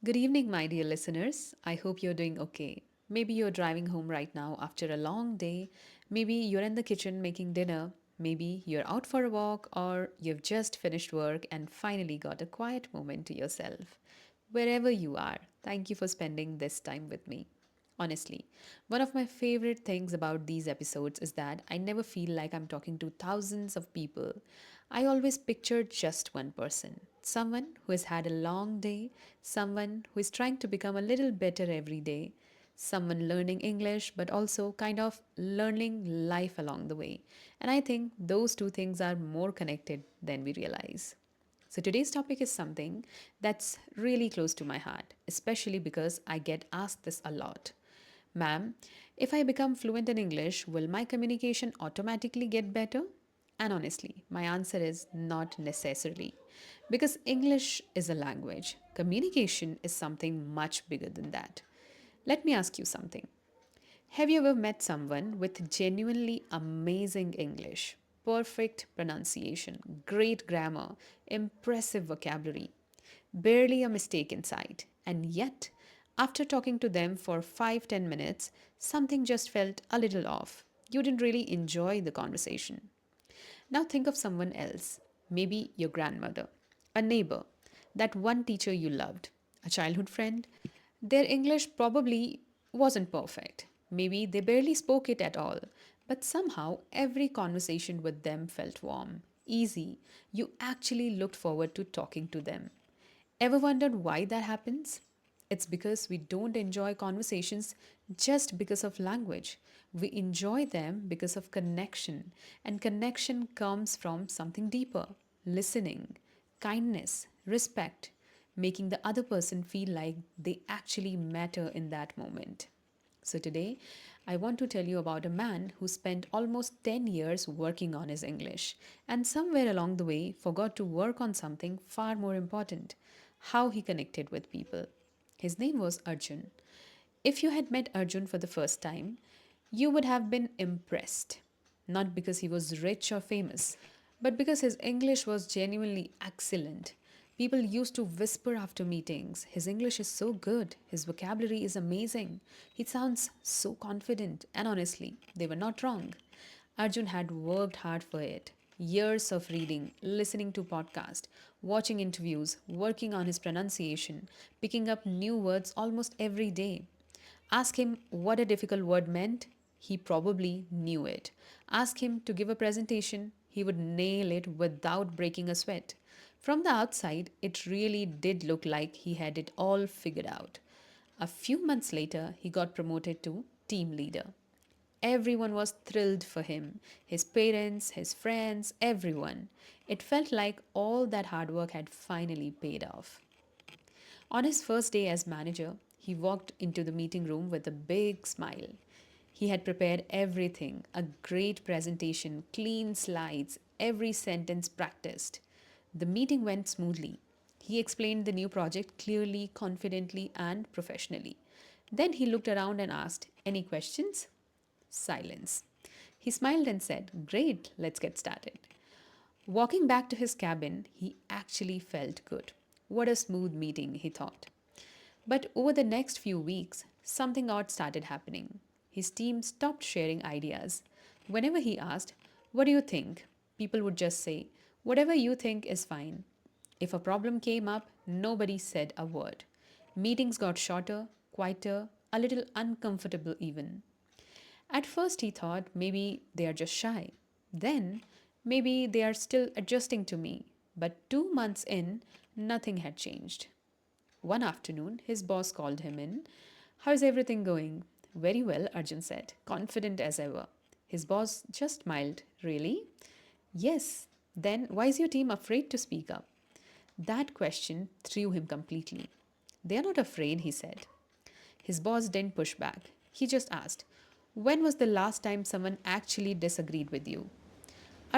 Good evening, my dear listeners. I hope you're doing okay. Maybe you're driving home right now after a long day. Maybe you're in the kitchen making dinner. Maybe you're out for a walk or you've just finished work and finally got a quiet moment to yourself. Wherever you are, thank you for spending this time with me. Honestly, one of my favorite things about these episodes is that I never feel like I'm talking to thousands of people. I always picture just one person, someone who has had a long day, someone who is trying to become a little better every day, someone learning English but also kind of learning life along the way. And I think those two things are more connected than we realize. So today's topic is something that's really close to my heart, especially because I get asked this a lot. Ma'am, if I become fluent in English, will my communication automatically get better? And honestly, my answer is not necessarily. Because English is a language, communication is something much bigger than that. Let me ask you something. Have you ever met someone with genuinely amazing English? Perfect pronunciation, great grammar, impressive vocabulary, barely a mistake in sight. And yet, after talking to them for 5-10 minutes, something just felt a little off. You didn't really enjoy the conversation. Now think of someone else, maybe your grandmother, a neighbor, that one teacher you loved, a childhood friend. Their English probably wasn't perfect. Maybe they barely spoke it at all, but somehow every conversation with them felt warm, easy. You actually looked forward to talking to them. Ever wondered why that happens? It's because we don't enjoy conversations just because of language. We enjoy them because of connection, and connection comes from something deeper: listening, kindness, respect, making the other person feel like they actually matter in that moment. So, today, I want to tell you about a man who spent almost 10 years working on his English and somewhere along the way forgot to work on something far more important: how he connected with people. His name was Arjun. If you had met Arjun for the first time, you would have been impressed. Not because he was rich or famous, but because his English was genuinely excellent. People used to whisper after meetings, "His English is so good, his vocabulary is amazing, he sounds so confident," and honestly, they were not wrong. Arjun had worked hard for it. Years of reading, listening to podcasts, watching interviews, working on his pronunciation, picking up new words almost every day. Ask him what a difficult word meant, he probably knew it. Ask him to give a presentation, he would nail it without breaking a sweat. From the outside, it really did look like he had it all figured out. A few months later, he got promoted to team leader. Everyone was thrilled for him: his parents, his friends, everyone. It felt like all that hard work had finally paid off. On his first day as manager, he walked into the meeting room with a big smile. He had prepared everything: a great presentation, clean slides, every sentence practiced. The meeting went smoothly. He explained the new project clearly, confidently, and professionally. Then he looked around and asked, "Any questions?" Silence. He smiled and said, "Great, let's get started." Walking back to his cabin, he actually felt good. What a smooth meeting, he thought. But over the next few weeks, something odd started happening. His team stopped sharing ideas. Whenever he asked, "What do you think?" people would just say, "Whatever you think is fine." If a problem came up, nobody said a word. Meetings got shorter, quieter, a little uncomfortable even. At first, he thought maybe they are just shy. Then, maybe they are still adjusting to me. But 2 months in, nothing had changed. One afternoon, his boss called him in. "How's everything going?" "Very well," Arjun said, confident as ever. His boss just smiled. "Really?" "Yes." "Then why is your team afraid to speak up?" That question threw him completely. "They are not afraid," he said. His boss didn't push back. He just asked, "When was the last time someone actually disagreed with you?"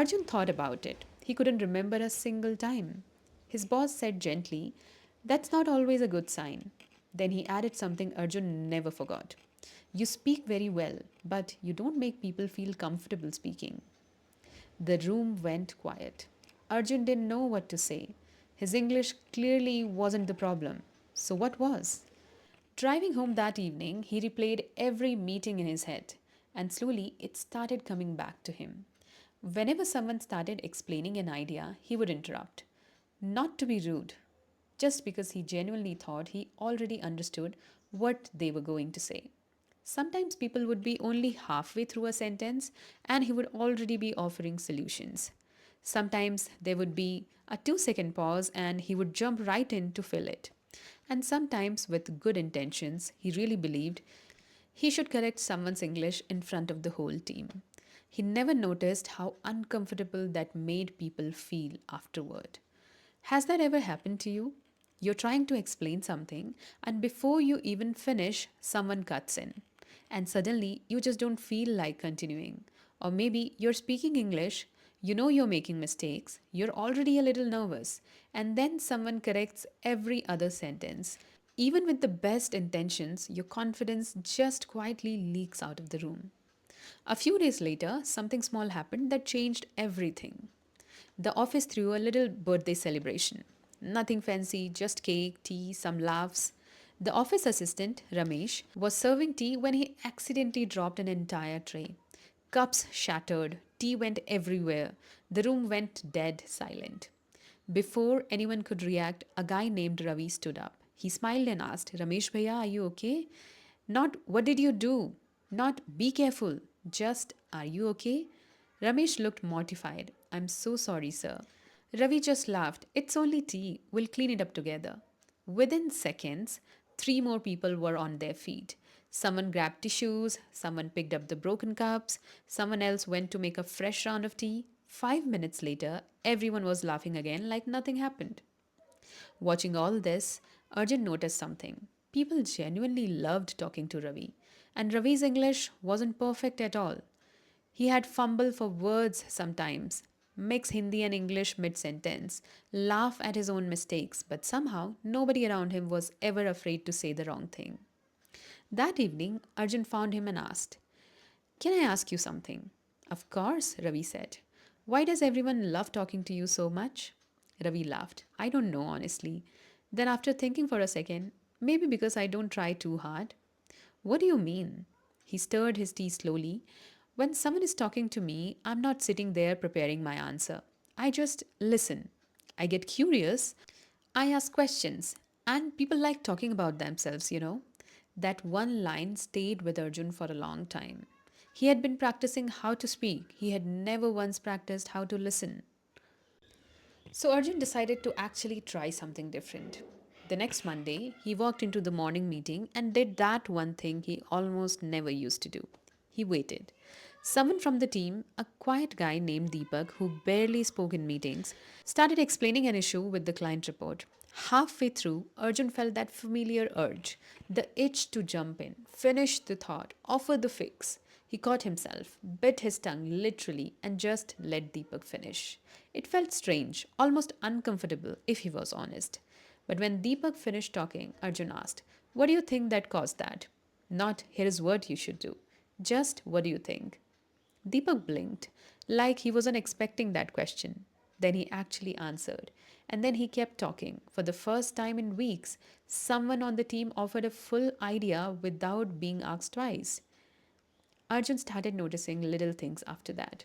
Arjun thought about it. He couldn't remember a single time. His boss said gently, "That's not always a good sign." Then he added something Arjun never forgot: "You speak very well, but you don't make people feel comfortable speaking." The room went quiet. Arjun didn't know what to say. His English clearly wasn't the problem. So, what was? Driving home that evening, he replayed every meeting in his head, and slowly it started coming back to him. Whenever someone started explaining an idea, he would interrupt. Not to be rude, just because he genuinely thought he already understood what they were going to say. Sometimes people would be only halfway through a sentence and he would already be offering solutions. Sometimes there would be a 2-second pause and he would jump right in to fill it. And sometimes, with good intentions, he really believed he should correct someone's English in front of the whole team. He never noticed how uncomfortable that made people feel afterward. Has that ever happened to you? You're trying to explain something, and before you even finish, someone cuts in. And suddenly, you just don't feel like continuing. Or maybe you're speaking English, you know you're making mistakes, you're already a little nervous, and then someone corrects every other sentence. Even with the best intentions, your confidence just quietly leaks out of the room. A few days later, something small happened that changed everything. The office threw a little birthday celebration. Nothing fancy, just cake, tea, some laughs. The office assistant, Ramesh, was serving tea when he accidentally dropped an entire tray. Cups shattered, tea went everywhere. The room went dead silent. Before anyone could react, a guy named Ravi stood up. He smiled and asked, Ramesh Bhaiya, are you okay? Not, what did you do? Not, be careful. Just, are you okay? Ramesh looked mortified. I'm so sorry, sir. Ravi just laughed. It's only tea. We'll clean it up together. Within seconds, three more people were on their feet. Someone grabbed tissues, someone picked up the broken cups, someone else went to make a fresh round of tea. 5 minutes later, everyone was laughing again like nothing happened. Watching all this, Arjun noticed something. People genuinely loved talking to Ravi, and Ravi's English wasn't perfect at all. He had fumble for words sometimes, mix Hindi and English mid sentence, laugh at his own mistakes, but somehow nobody around him was ever afraid to say the wrong thing. That evening, Arjun found him and asked, Can I ask you something? Of course, Ravi said. Why does everyone love talking to you so much? Ravi laughed. I don't know, honestly. Then, after thinking for a second, maybe because I don't try too hard. What do you mean? He stirred his tea slowly. When someone is talking to me, I'm not sitting there preparing my answer. I just listen. I get curious. I ask questions. And people like talking about themselves. That one line stayed with Arjun for a long time. He had been practicing how to speak, he had never once practiced how to listen. So Arjun decided to actually try something different. The next Monday, he walked into the morning meeting and did that one thing he almost never used to do. He waited. Someone from the team, a quiet guy named Deepak who barely spoke in meetings, started explaining an issue with the client report. Halfway through, Arjun felt that familiar urge, the itch to jump in, finish the thought, offer the fix. He caught himself, bit his tongue literally, and just let Deepak finish. It felt strange, almost uncomfortable, if he was honest. But when Deepak finished talking, Arjun asked, What do you think that caused that? Not, here is what you should do. Just, what do you think? Deepak blinked, like he wasn't expecting that question. Then he actually answered. And then he kept talking. For the first time in weeks, someone on the team offered a full idea without being asked twice. Arjun started noticing little things after that.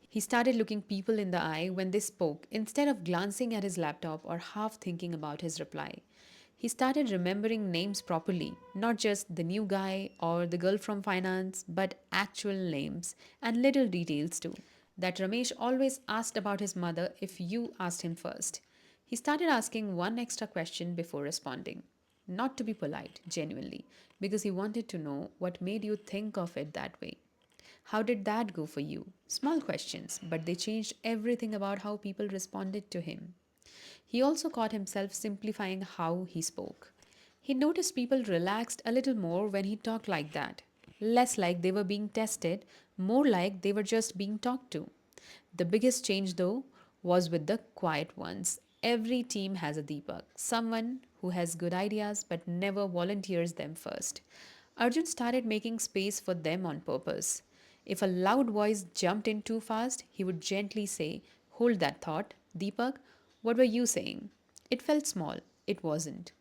He started looking people in the eye when they spoke instead of glancing at his laptop or half thinking about his reply. He started remembering names properly, not just the new guy or the girl from finance, but actual names and little details too. That Ramesh always asked about his mother if you asked him first. He started asking one extra question before responding. Not to be polite, genuinely, because he wanted to know what made you think of it that way. How did that go for you? Small questions, but they changed everything about how people responded to him. He also caught himself simplifying how he spoke. He noticed people relaxed a little more when he talked like that. Less like they were being tested, more like they were just being talked to. The biggest change, though, was with the quiet ones. Every team has a Deepak, someone who has good ideas but never volunteers them first. Arjun started making space for them on purpose. If a loud voice jumped in too fast, he would gently say, Hold that thought, Deepak, what were you saying? It felt small. It wasn't.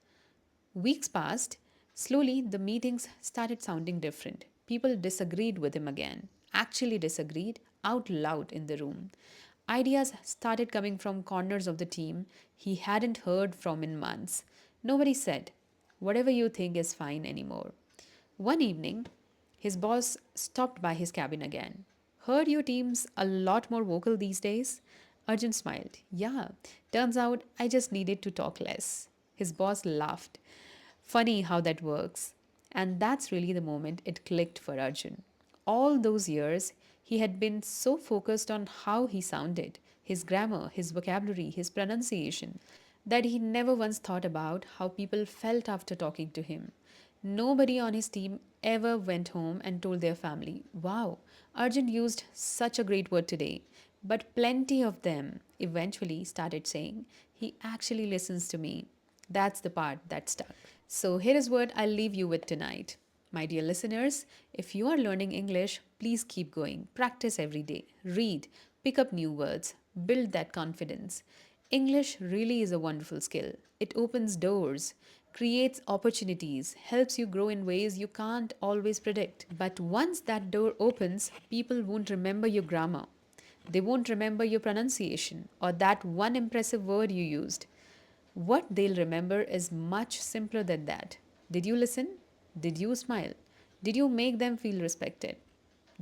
Weeks passed. Slowly, the meetings started sounding different. People disagreed with him again, actually disagreed out loud in the room. Ideas started coming from corners of the team he hadn't heard from in months. Nobody said, "Whatever you think is fine" anymore. One evening, his boss stopped by his cabin again. "Heard your team's a lot more vocal these days?" Arjun smiled. "Yeah, turns out I just needed to talk less." His boss laughed. Funny how that works. And that's really the moment it clicked for Arjun. All those years, he had been so focused on how he sounded, his grammar, his vocabulary, his pronunciation, that he never once thought about how people felt after talking to him. Nobody on his team ever went home and told their family, "Wow, Arjun used such a great word today." But plenty of them eventually started saying, "He actually listens to me." That's the part that stuck. So, here is what I'll leave you with tonight. My dear listeners, if you are learning English, please keep going. Practice every day. Read, pick up new words, build that confidence. English really is a wonderful skill. It opens doors, creates opportunities, helps you grow in ways you can't always predict. But once that door opens, people won't remember your grammar. They won't remember your pronunciation or that one impressive word you used. What they'll remember is much simpler than that. Did you listen? Did you smile? Did you make them feel respected?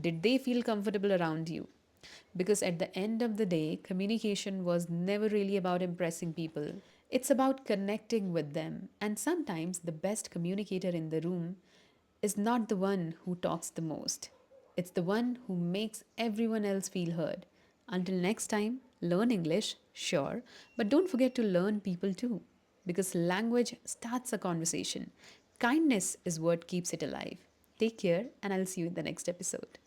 Did they feel comfortable around you? Because at the end of the day, communication was never really about impressing people. It's about connecting with them. And sometimes the best communicator in the room is not the one who talks the most, it's the one who makes everyone else feel heard. Until next time, learn English, sure, but don't forget to learn people too. Because language starts a conversation. Kindness is what keeps it alive. Take care, and I'll see you in the next episode.